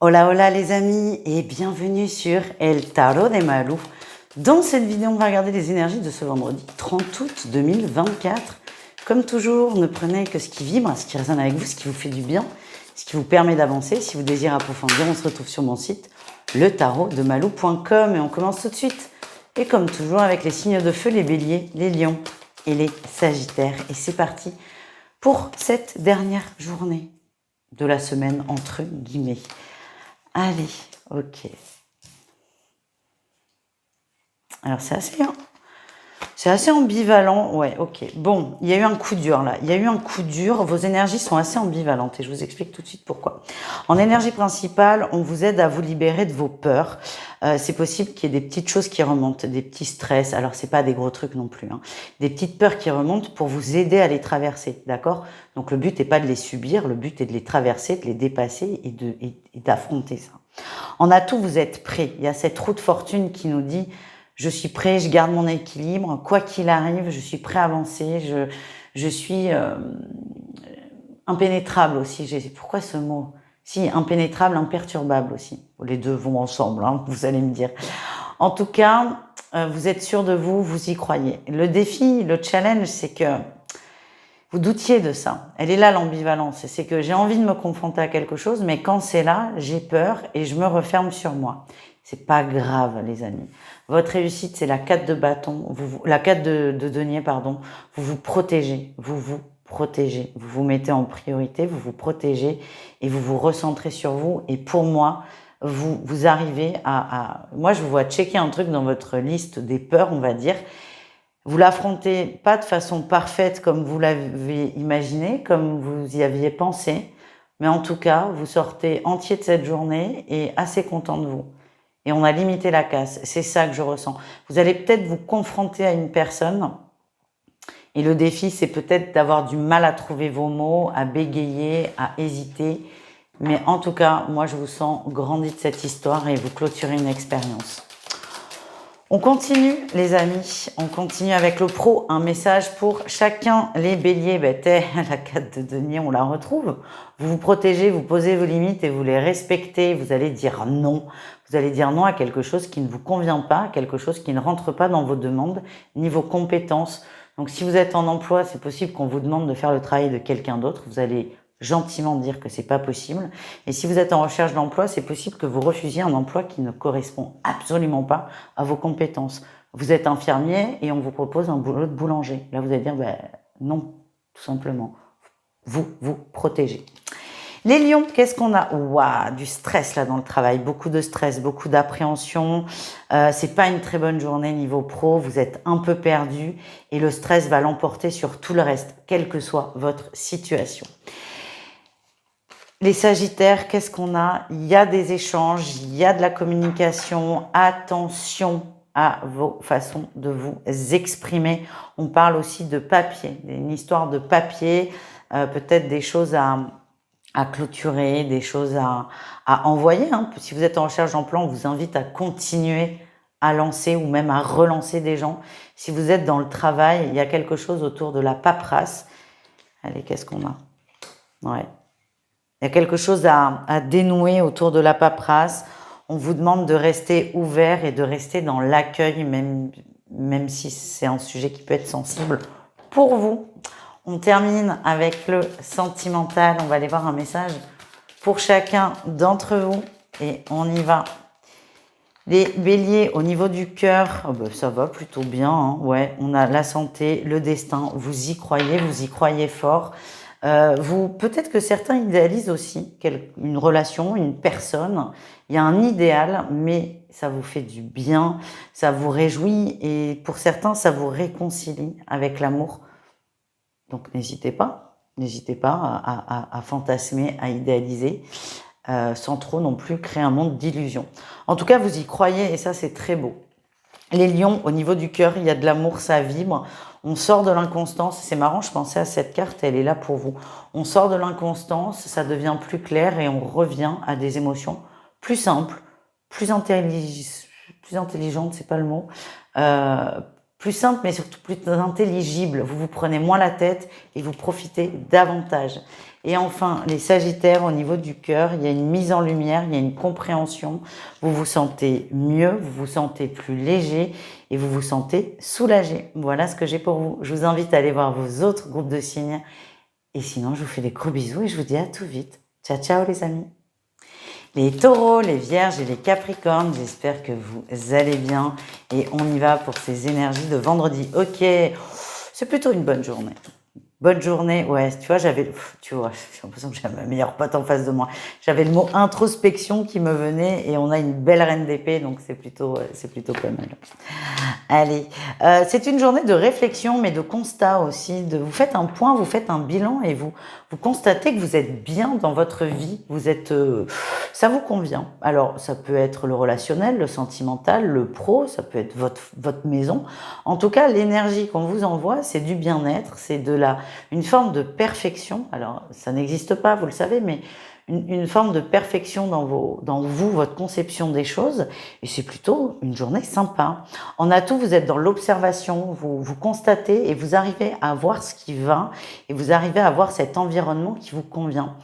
Hola hola les amis et bienvenue sur El Tarot de Malou. Dans cette vidéo, on va regarder les énergies de ce vendredi 30 août 2024. Comme toujours, ne prenez que ce qui vibre, ce qui résonne avec vous, ce qui vous fait du bien, ce qui vous permet d'avancer. Si vous désirez approfondir, on se retrouve sur mon site letarotdemalou.com et on commence tout de suite. Et comme toujours, avec les signes de feu, les béliers, les lions et les sagittaires. Et c'est parti pour cette dernière journée de la semaine entre guillemets. Allez, ok. Alors c'est assez ambivalent, ouais, ok. Bon, il y a eu un coup dur là, il y a eu un coup dur, vos énergies sont assez ambivalentes et je vous explique tout de suite pourquoi. En énergie principale, on vous aide à vous libérer de vos peurs. C'est possible qu'il y ait des petites choses qui remontent, des petits stress, alors c'est pas des gros trucs non plus, hein. Des petites peurs qui remontent pour vous aider à les traverser, d'accord? Donc le but n'est pas de les subir, le but est de les traverser, de les dépasser et d'affronter ça. En atout, vous êtes prêts. Il y a cette roue de fortune qui nous dit je suis prêt, je garde mon équilibre, quoi qu'il arrive, je suis prêt à avancer, je suis impénétrable aussi. Pourquoi ce mot? Si, impénétrable, imperturbable aussi. Les deux vont ensemble, hein, vous allez me dire. En tout cas, vous êtes sûr de vous, vous y croyez. Le défi, le challenge, c'est que vous doutiez de ça. Elle est là l'ambivalence. C'est que j'ai envie de me confronter à quelque chose, mais quand c'est là, j'ai peur et je me referme sur moi. C'est pas grave, les amis. Votre réussite, c'est la 4 de bâton, la 4 de denier, pardon. Vous vous protégez, vous vous protégez. Vous vous mettez en priorité, vous vous protégez et vous vous recentrez sur vous. Et pour moi, vous arrivez moi, je vous vois checker un truc dans votre liste des peurs, on va dire. Vous l'affrontez pas de façon parfaite comme vous l'avez imaginé, comme vous y aviez pensé, mais en tout cas, vous sortez entier de cette journée et assez content de vous. Et on a limité la casse, c'est ça que je ressens. Vous allez peut-être vous confronter à une personne et le défi, c'est peut-être d'avoir du mal à trouver vos mots, à bégayer, à hésiter. Mais en tout cas, moi, je vous sens grandi de cette histoire et vous clôturez une expérience. On continue les amis, on continue avec le pro, un message pour chacun les béliers, la 4 de denier on la retrouve, vous vous protégez, vous posez vos limites et vous les respectez, vous allez dire non à quelque chose qui ne vous convient pas, quelque chose qui ne rentre pas dans vos demandes, ni vos compétences. Donc si vous êtes en emploi, c'est possible qu'on vous demande de faire le travail de quelqu'un d'autre, vous allez gentiment dire que c'est pas possible. Et si vous êtes en recherche d'emploi, c'est possible que vous refusiez un emploi qui ne correspond absolument pas à vos compétences. Vous êtes infirmier et on vous propose un boulot de boulanger. Là, vous allez dire non, tout simplement. Vous protégez. Les lions, qu'est-ce qu'on a? Ouah, du stress là dans le travail, beaucoup de stress, beaucoup d'appréhension. C'est pas une très bonne journée niveau pro, vous êtes un peu perdu et le stress va l'emporter sur tout le reste, quelle que soit votre situation. Les sagittaires, qu'est-ce qu'on a? Il y a des échanges, il y a de la communication. Attention à vos façons de vous exprimer. On parle aussi de papier, une histoire de papier, peut-être des choses à clôturer, des choses à envoyer. Hein. Si vous êtes en recherche d'emploi, on vous invite à continuer à lancer ou même à relancer des gens. Si vous êtes dans le travail, il y a quelque chose autour de la paperasse. Allez, qu'est-ce qu'on a? Ouais. Il y a quelque chose à dénouer autour de la paperasse. On vous demande de rester ouvert et de rester dans l'accueil, même si c'est un sujet qui peut être sensible pour vous. On termine avec le sentimental. On va aller voir un message pour chacun d'entre vous. Et on y va. Les béliers, au niveau du cœur, ça va plutôt bien. Hein. Ouais, on a la santé, le destin. Vous y croyez fort. Peut-être que certains idéalisent aussi une relation, une personne. Il y a un idéal, mais ça vous fait du bien, ça vous réjouit et pour certains, ça vous réconcilie avec l'amour. Donc n'hésitez pas à fantasmer, à idéaliser, sans trop non plus créer un monde d'illusions. En tout cas, vous y croyez et ça, c'est très beau. Les lions, au niveau du cœur, il y a de l'amour, ça vibre. On sort de l'inconstance. C'est marrant, je pensais à cette carte, elle est là pour vous. On sort de l'inconstance, ça devient plus clair et on revient à des émotions plus simples, plus intelligentes, c'est pas le mot. Plus simples, mais surtout plus intelligibles. Vous vous prenez moins la tête et vous profitez davantage. Et enfin, les Sagittaires, au niveau du cœur, il y a une mise en lumière, il y a une compréhension. Vous vous sentez mieux, vous vous sentez plus léger et vous vous sentez soulagé. Voilà ce que j'ai pour vous. Je vous invite à aller voir vos autres groupes de signes. Et sinon, je vous fais des gros bisous et je vous dis à tout vite. Ciao, ciao les amis. Les taureaux, les vierges et les capricornes, j'espère que vous allez bien. Et on y va pour ces énergies de vendredi. Ok, c'est plutôt une bonne journée. Bonne journée, ouais, tu vois, j'ai l'impression que j'ai ma meilleure pote en face de moi. J'avais le mot introspection qui me venait et on a une belle reine d'épée, donc c'est plutôt pas mal. Allez, c'est une journée de réflexion, mais de constat aussi. Vous faites un point, vous faites un bilan et vous constatez que vous êtes bien dans votre vie. Vous êtes, ça vous convient. Alors, ça peut être le relationnel, le sentimental, le pro, ça peut être votre maison. En tout cas, l'énergie qu'on vous envoie, c'est du bien-être, c'est une forme de perfection. Alors, ça n'existe pas, vous le savez, mais une forme de perfection dans vous, votre conception des choses, et c'est plutôt une journée sympa. En atout, vous êtes dans l'observation, vous constatez et vous arrivez à voir ce qui va, et vous arrivez à voir cet environnement qui vous convient.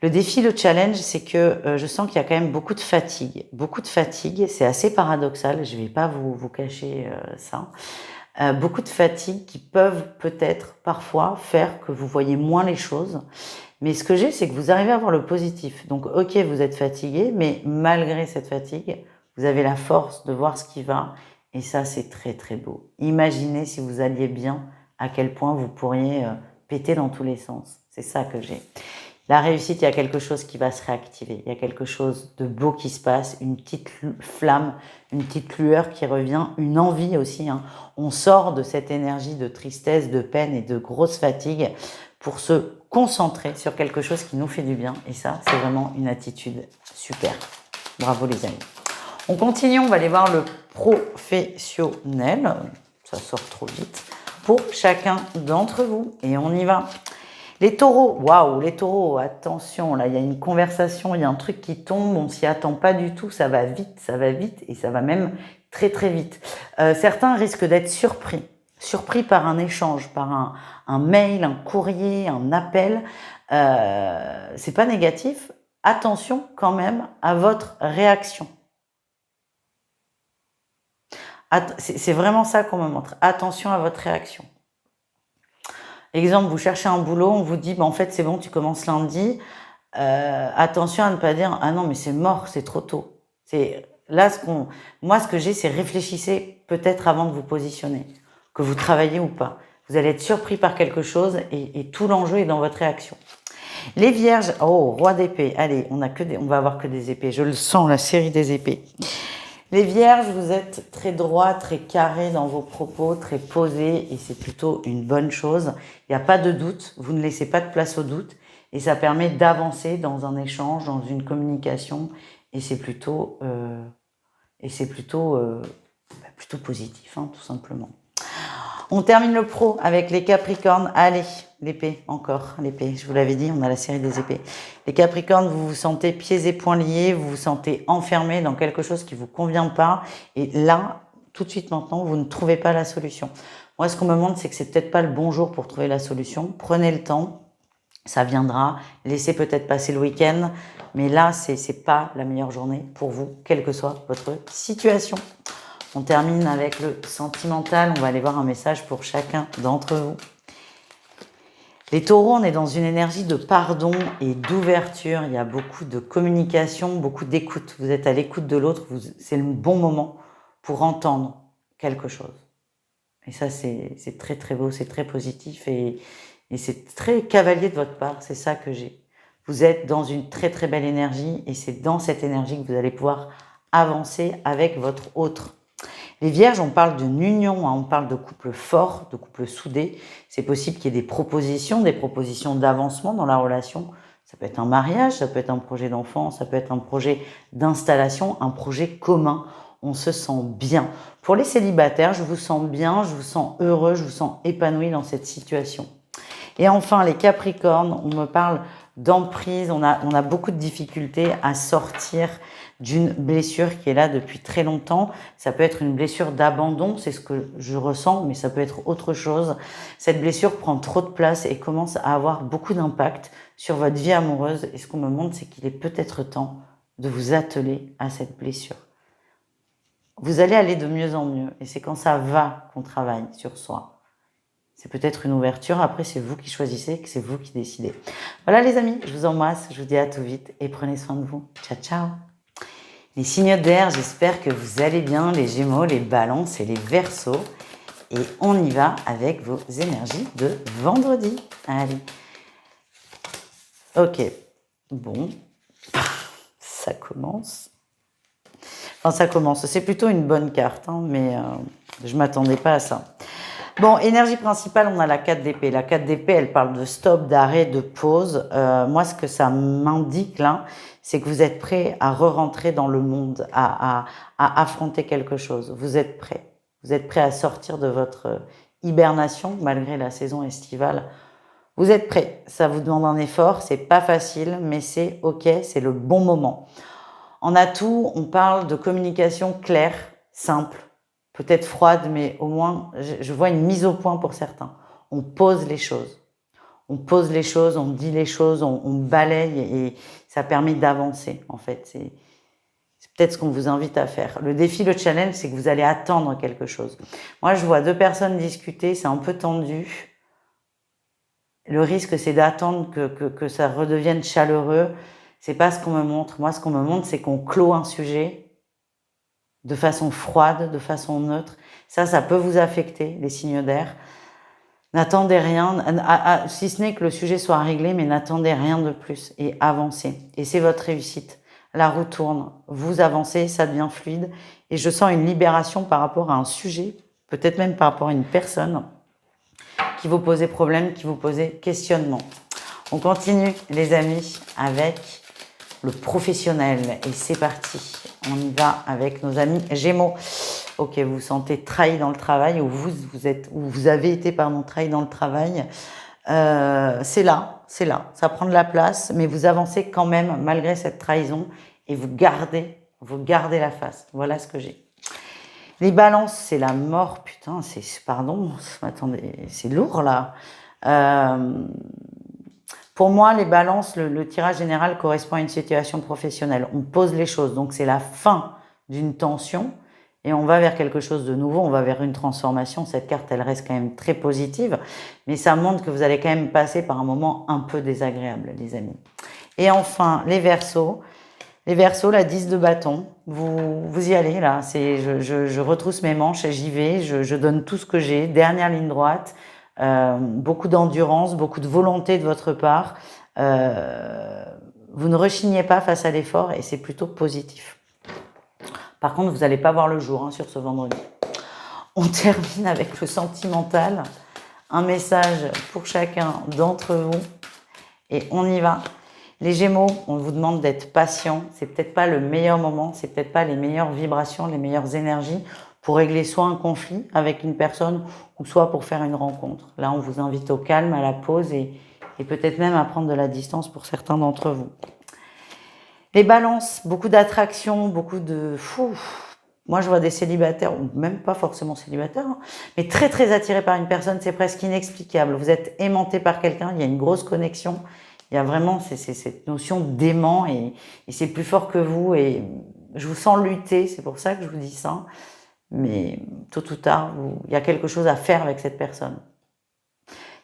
Le défi, le challenge, c'est que je sens qu'il y a quand même beaucoup de fatigue. Beaucoup de fatigue, c'est assez paradoxal, je ne vais pas vous cacher ça. Beaucoup de fatigue qui peuvent peut-être parfois faire que vous voyez moins les choses. Mais ce que j'ai, c'est que vous arrivez à voir le positif. Donc, ok, vous êtes fatigué, mais malgré cette fatigue, vous avez la force de voir ce qui va. Et ça, c'est très, très beau. Imaginez si vous alliez bien, à quel point vous pourriez péter dans tous les sens. C'est ça que j'ai. La réussite, il y a quelque chose qui va se réactiver. Il y a quelque chose de beau qui se passe, une petite flamme, une petite lueur qui revient, une envie aussi. Hein. On sort de cette énergie de tristesse, de peine et de grosse fatigue pour se concentrer sur quelque chose qui nous fait du bien. Et ça, c'est vraiment une attitude super. Bravo les amis. On continue, on va aller voir le professionnel. Ça sort trop vite. Pour chacun d'entre vous. Et on y va. Les taureaux, waouh, les taureaux, attention, là, il y a une conversation, il y a un truc qui tombe, on s'y attend pas du tout, ça va vite et ça va même très très vite. Certains risquent d'être surpris par un échange, par un mail, un courrier, un appel. C'est pas négatif. Attention quand même à votre réaction. C'est vraiment ça qu'on me montre. Attention à votre réaction. Exemple, vous cherchez un boulot, on vous dit, en fait, c'est bon, tu commences lundi. Attention à ne pas dire, ah non, mais c'est mort, c'est trop tôt. Là, moi, ce que j'ai, c'est réfléchissez peut-être avant de vous positionner, que vous travaillez ou pas. Vous allez être surpris par quelque chose et tout l'enjeu est dans votre réaction. Les vierges, oh, roi d'épée. Allez, on va avoir que des épées. Je le sens, la série des épées. Les vierges, vous êtes très droit, très carré dans vos propos, très posé et c'est plutôt une bonne chose. Il n'y a pas de doute, vous ne laissez pas de place au doute et ça permet d'avancer dans un échange, dans une communication et c'est plutôt positif, hein, tout simplement. On termine le pro avec les Capricornes. Allez, l'épée, encore l'épée. Je vous l'avais dit, on a la série des épées. Les Capricornes, vous vous sentez pieds et poings liés, vous vous sentez enfermés dans quelque chose qui vous convient pas. Et là, tout de suite maintenant, vous ne trouvez pas la solution. Moi, ce qu'on me montre, c'est que c'est peut-être pas le bon jour pour trouver la solution. Prenez le temps, ça viendra. Laissez peut-être passer le week-end. Mais là, c'est pas la meilleure journée pour vous, quelle que soit votre situation. On termine avec le sentimental. On va aller voir un message pour chacun d'entre vous. Les taureaux, on est dans une énergie de pardon et d'ouverture. Il y a beaucoup de communication, beaucoup d'écoute. Vous êtes à l'écoute de l'autre. C'est le bon moment pour entendre quelque chose. Et ça, c'est très très beau, c'est très positif et c'est très cavalier de votre part. C'est ça que j'ai. Vous êtes dans une très très belle énergie et c'est dans cette énergie que vous allez pouvoir avancer avec votre autre. Les vierges, on parle d'une union, hein, on parle de couple fort, de couple soudé. C'est possible qu'il y ait des propositions d'avancement dans la relation. Ça peut être un mariage, ça peut être un projet d'enfant, ça peut être un projet d'installation, un projet commun. On se sent bien. Pour les célibataires, je vous sens bien, je vous sens heureux, je vous sens épanoui dans cette situation. Et enfin, les Capricornes, on me parle d'emprise, on a beaucoup de difficultés à sortir d'une blessure qui est là depuis très longtemps. Ça peut être une blessure d'abandon, c'est ce que je ressens, mais ça peut être autre chose. Cette blessure prend trop de place et commence à avoir beaucoup d'impact sur votre vie amoureuse. Et ce qu'on me montre, c'est qu'il est peut-être temps de vous atteler à cette blessure. Vous allez aller de mieux en mieux. Et c'est quand ça va qu'on travaille sur soi. C'est peut-être une ouverture. Après, c'est vous qui choisissez, que c'est vous qui décidez. Voilà les amis, je vous embrasse. Je vous dis à tout vite et prenez soin de vous. Ciao, ciao. Les signes d'air, j'espère que vous allez bien. Les Gémeaux, les Balances et les Verseaux. Et on y va avec vos énergies de vendredi. Allez. Ok. Bon. Ça commence. Enfin, ça commence. C'est plutôt une bonne carte, hein, mais je ne m'attendais pas à ça. Bon, énergie principale, on a la 4 d'épée. La 4 d'épée, elle parle de stop, d'arrêt, de pause. Moi, ce que ça m'indique là, c'est que vous êtes prêt à re-rentrer dans le monde, à affronter quelque chose. Vous êtes prêt. Vous êtes prêt à sortir de votre hibernation, malgré la saison estivale. Vous êtes prêt. Ça vous demande un effort. C'est pas facile, mais c'est OK. C'est le bon moment. En atout, on parle de communication claire, simple, peut-être froide, mais au moins, je vois une mise au point pour certains. On pose les choses. On pose les choses, on dit les choses, on balaye et ça permet d'avancer, en fait. C'est peut-être ce qu'on vous invite à faire. Le défi, le challenge, c'est que vous allez attendre quelque chose. Moi, je vois 2 personnes discuter, c'est un peu tendu. Le risque, c'est d'attendre que ça redevienne chaleureux. C'est pas ce qu'on me montre. Moi, ce qu'on me montre, c'est qu'on clôt un sujet de façon froide, de façon neutre. Ça peut vous affecter, les signes d'air. N'attendez rien, si ce n'est que le sujet soit réglé, mais n'attendez rien de plus et avancez. Et c'est votre réussite. La roue tourne, vous avancez, ça devient fluide. Et je sens une libération par rapport à un sujet, peut-être même par rapport à une personne qui vous posait problème, qui vous posait questionnement. On continue, les amis, avec le professionnel. Et c'est parti. On y va avec nos amis Gémeaux. Ok, vous vous sentez trahi dans le travail ou vous avez été trahi dans le travail. C'est là. Ça prend de la place, mais vous avancez quand même malgré cette trahison et vous gardez la face. Voilà ce que j'ai. Les balances, c'est la mort. Putain, attendez, c'est lourd là. Pour moi, les balances, le tirage général correspond à une situation professionnelle. On pose les choses, donc c'est la fin d'une tension et on va vers quelque chose de nouveau, on va vers une transformation. Cette carte, elle reste quand même très positive, mais ça montre que vous allez quand même passer par un moment un peu désagréable, les amis. Et enfin, les Verseaux. Les Verseaux, la 10 de bâton, vous y allez là. Je retrousse mes manches et j'y vais, je donne tout ce que j'ai, dernière ligne droite. Beaucoup d'endurance, beaucoup de volonté de votre part. Vous ne rechignez pas face à l'effort et c'est plutôt positif. Par contre, vous n'allez pas voir le jour sur ce vendredi. On termine avec le sentimental. Un message pour chacun d'entre vous. Et on y va. Les Gémeaux, on vous demande d'être patient. C'est peut-être pas le meilleur moment, c'est peut-être pas les meilleures vibrations, les meilleures énergies pour régler soit un conflit avec une personne ou soit pour faire une rencontre. Là, on vous invite au calme, à la pause et peut-être même à prendre de la distance pour certains d'entre vous. Les balances, beaucoup d'attraction, beaucoup de... Moi, je vois des célibataires, ou même pas forcément célibataires, mais très, très attirés par une personne, c'est presque inexplicable. Vous êtes aimanté par quelqu'un, il y a une grosse connexion. Il y a vraiment cette notion d'aimant et c'est plus fort que vous et je vous sens lutter, c'est pour ça que je vous dis ça. Mais tôt ou tard, il y a quelque chose à faire avec cette personne.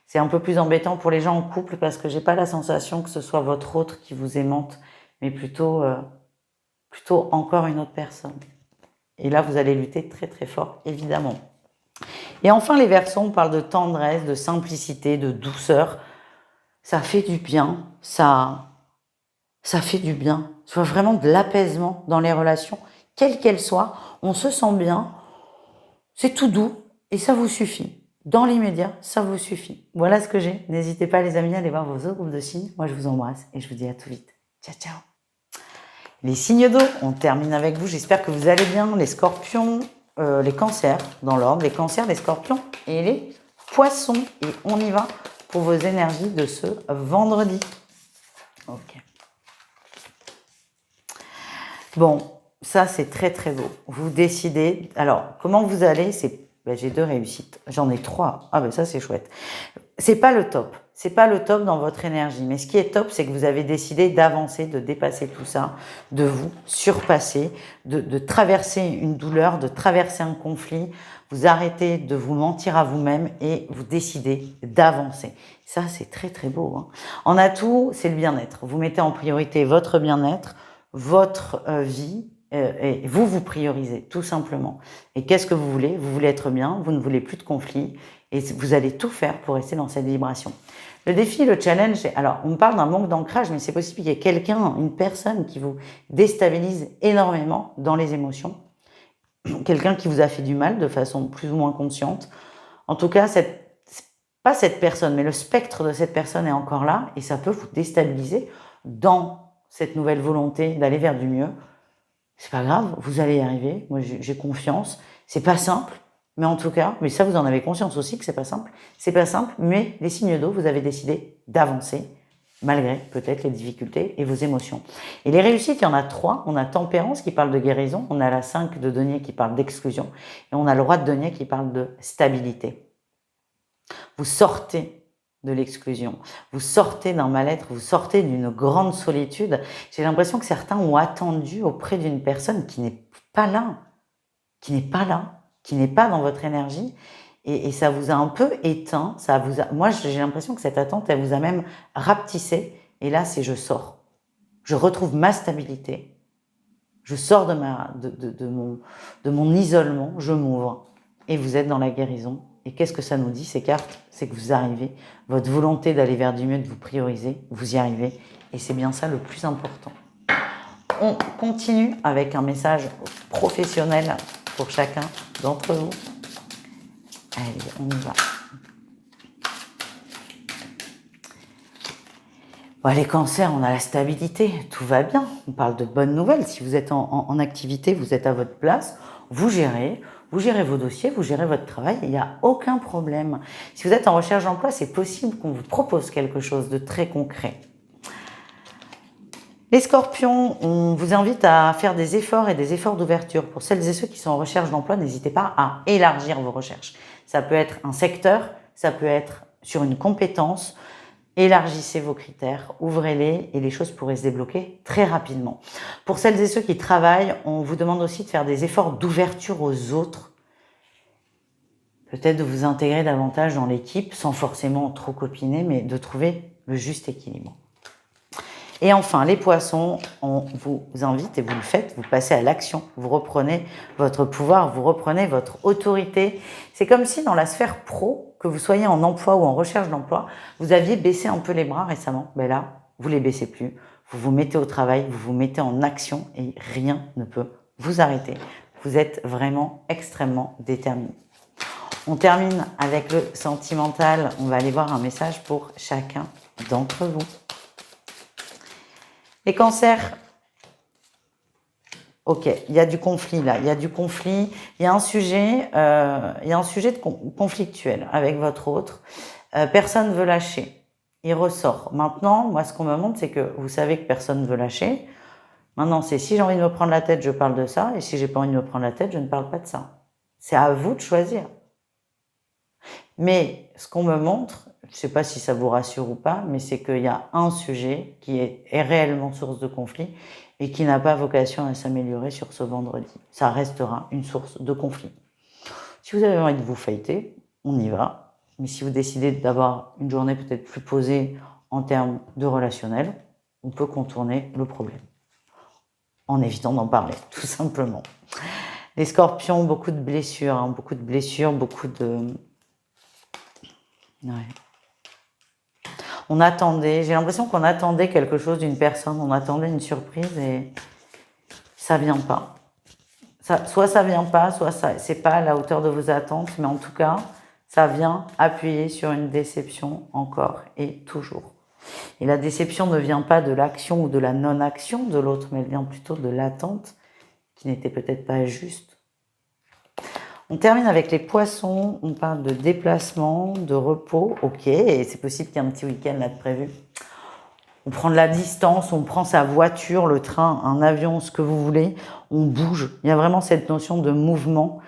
C'est un peu plus embêtant pour les gens en couple parce que j'ai pas la sensation que ce soit votre autre qui vous aimante, mais plutôt encore une autre personne. Et là, vous allez lutter très très fort, évidemment. Et enfin, les Verseaux, on parle de tendresse, de simplicité, de douceur. Ça fait du bien, ça fait du bien. Ça fait vraiment de l'apaisement dans les relations, quelles qu'elles soient. On se sent bien, c'est tout doux et ça vous suffit. Dans l'immédiat, ça vous suffit. Voilà ce que j'ai. N'hésitez pas les amis à aller voir vos autres groupes de signes. Moi, je vous embrasse et je vous dis à tout vite. Ciao, ciao. Les signes d'eau, on termine avec vous. J'espère que vous allez bien. Les scorpions, les cancers, dans l'ordre. Les cancers, les scorpions et les poissons. Et on y va pour vos énergies de ce vendredi. Ok. Bon, ça c'est très très beau. Vous décidez. Alors, comment vous allez? J'ai 2 réussites. J'en ai 3. Ah ben ça c'est chouette. C'est pas le top. C'est pas le top dans votre énergie. Mais ce qui est top, c'est que vous avez décidé d'avancer, de dépasser tout ça, de vous surpasser, de traverser une douleur, de traverser un conflit. Vous arrêtez de vous mentir à vous-même et vous décidez d'avancer. Ça, c'est très très beau. Hein. En atout, c'est le bien-être. Vous mettez en priorité votre bien-être, votre vie, et vous priorisez, tout simplement. Et qu'est-ce que vous voulez? Vous voulez être bien, vous ne voulez plus de conflits, et vous allez tout faire pour rester dans cette vibration. Le défi, le challenge, alors on me parle d'un manque d'ancrage, mais c'est possible qu'il y ait quelqu'un, une personne qui vous déstabilise énormément dans les émotions, quelqu'un qui vous a fait du mal de façon plus ou moins consciente. En tout cas, pas cette personne, mais le spectre de cette personne est encore là, et ça peut vous déstabiliser dans cette nouvelle volonté d'aller vers du mieux. C'est pas grave, vous allez y arriver. Moi, j'ai confiance. C'est pas simple, mais en tout cas, mais ça, vous en avez conscience aussi que c'est pas simple. C'est pas simple, mais les signes d'eau, vous avez décidé d'avancer, malgré peut-être les difficultés et vos émotions. Et les réussites, il y en a 3. On a Tempérance qui parle de guérison, on a la 5 de denier qui parle d'exclusion, et on a le roi de denier qui parle de stabilité. Vous sortez de l'exclusion, vous sortez d'un mal-être, vous sortez d'une grande solitude. J'ai l'impression que certains ont attendu auprès d'une personne qui n'est pas là, qui n'est pas dans votre énergie, et ça vous a un peu éteint. Moi, j'ai l'impression que cette attente, elle vous a même rapetissé. Et là, c'est je sors, je retrouve ma stabilité, je sors de mon isolement, je m'ouvre, et vous êtes dans la guérison. Et qu'est-ce que ça nous dit, ces cartes? C'est que vous arrivez, votre volonté d'aller vers du mieux, de vous prioriser, vous y arrivez. Et c'est bien ça le plus important. On continue avec un message professionnel pour chacun d'entre vous. Allez, on y va. Bon, les cancers, on a la stabilité, tout va bien. On parle de bonnes nouvelles. Si vous êtes en activité, vous êtes à votre place, vous gérez vos dossiers, vous gérez votre travail, il n'y a aucun problème. Si vous êtes en recherche d'emploi, c'est possible qu'on vous propose quelque chose de très concret. Les scorpions, on vous invite à faire des efforts et des efforts d'ouverture. Pour celles et ceux qui sont en recherche d'emploi, n'hésitez pas à élargir vos recherches. Ça peut être un secteur, ça peut être sur une compétence. Élargissez vos critères, ouvrez-les et les choses pourraient se débloquer très rapidement. Pour celles et ceux qui travaillent, on vous demande aussi de faire des efforts d'ouverture aux autres. Peut-être de vous intégrer davantage dans l'équipe sans forcément trop copiner, mais de trouver le juste équilibre. Et enfin, les poissons, on vous invite, et vous le faites, vous passez à l'action, vous reprenez votre pouvoir, vous reprenez votre autorité. C'est comme si dans la sphère pro, que vous soyez en emploi ou en recherche d'emploi, vous aviez baissé un peu les bras récemment. Ben là, vous ne les baissez plus. Vous vous mettez au travail, vous vous mettez en action et rien ne peut vous arrêter. Vous êtes vraiment extrêmement déterminé. On termine avec le sentimental. On va aller voir un message pour chacun d'entre vous. Les cancers, ok, il y a du conflit là, il y a du conflit, il y a un sujet, conflictuel avec votre autre. Personne ne veut lâcher, il ressort. Maintenant, moi ce qu'on me montre, c'est que vous savez que personne ne veut lâcher. Maintenant, c'est si j'ai envie de me prendre la tête, je parle de ça, et si j'ai pas envie de me prendre la tête, je ne parle pas de ça. C'est à vous de choisir. Mais ce qu'on me montre, je ne sais pas si ça vous rassure ou pas, mais c'est qu'il y a un sujet qui est réellement source de conflit et qui n'a pas vocation à s'améliorer sur ce vendredi. Ça restera une source de conflit. Si vous avez envie de vous fighter, on y va. Mais si vous décidez d'avoir une journée peut-être plus posée en termes de relationnel, on peut contourner le problème en évitant d'en parler, tout simplement. Les scorpions, beaucoup de blessures, beaucoup de... Ouais. On attendait, j'ai l'impression qu'on attendait quelque chose d'une personne, on attendait une surprise et ça vient pas. Soit ça vient pas, soit c'est pas à la hauteur de vos attentes, mais en tout cas, ça vient appuyer sur une déception encore et toujours. Et la déception ne vient pas de l'action ou de la non-action de l'autre, mais elle vient plutôt de l'attente qui n'était peut-être pas juste. On termine avec les poissons, on parle de déplacement, de repos, ok, et c'est possible qu'il y ait un petit week-end là de prévu. on prend de la distance, on prend sa voiture, le train, un avion, ce que vous voulez, on bouge. Il y a vraiment cette notion de mouvement.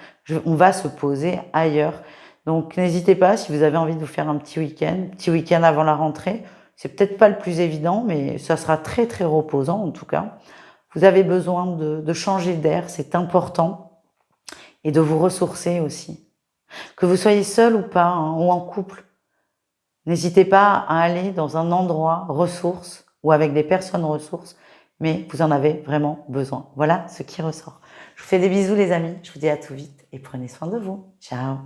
On va se poser ailleurs. Donc n'hésitez pas, si vous avez envie de vous faire un petit week-end avant la rentrée. C'est peut-être pas le plus évident, mais ça sera très très reposant en tout cas. Vous avez besoin de changer d'air, c'est important, et de vous ressourcer aussi. Que vous soyez seul ou pas, hein, ou en couple, n'hésitez pas à aller dans un endroit ressources ou avec des personnes ressources, mais vous en avez vraiment besoin. Voilà ce qui ressort. Je vous fais des bisous les amis, je vous dis à tout vite et prenez soin de vous. Ciao.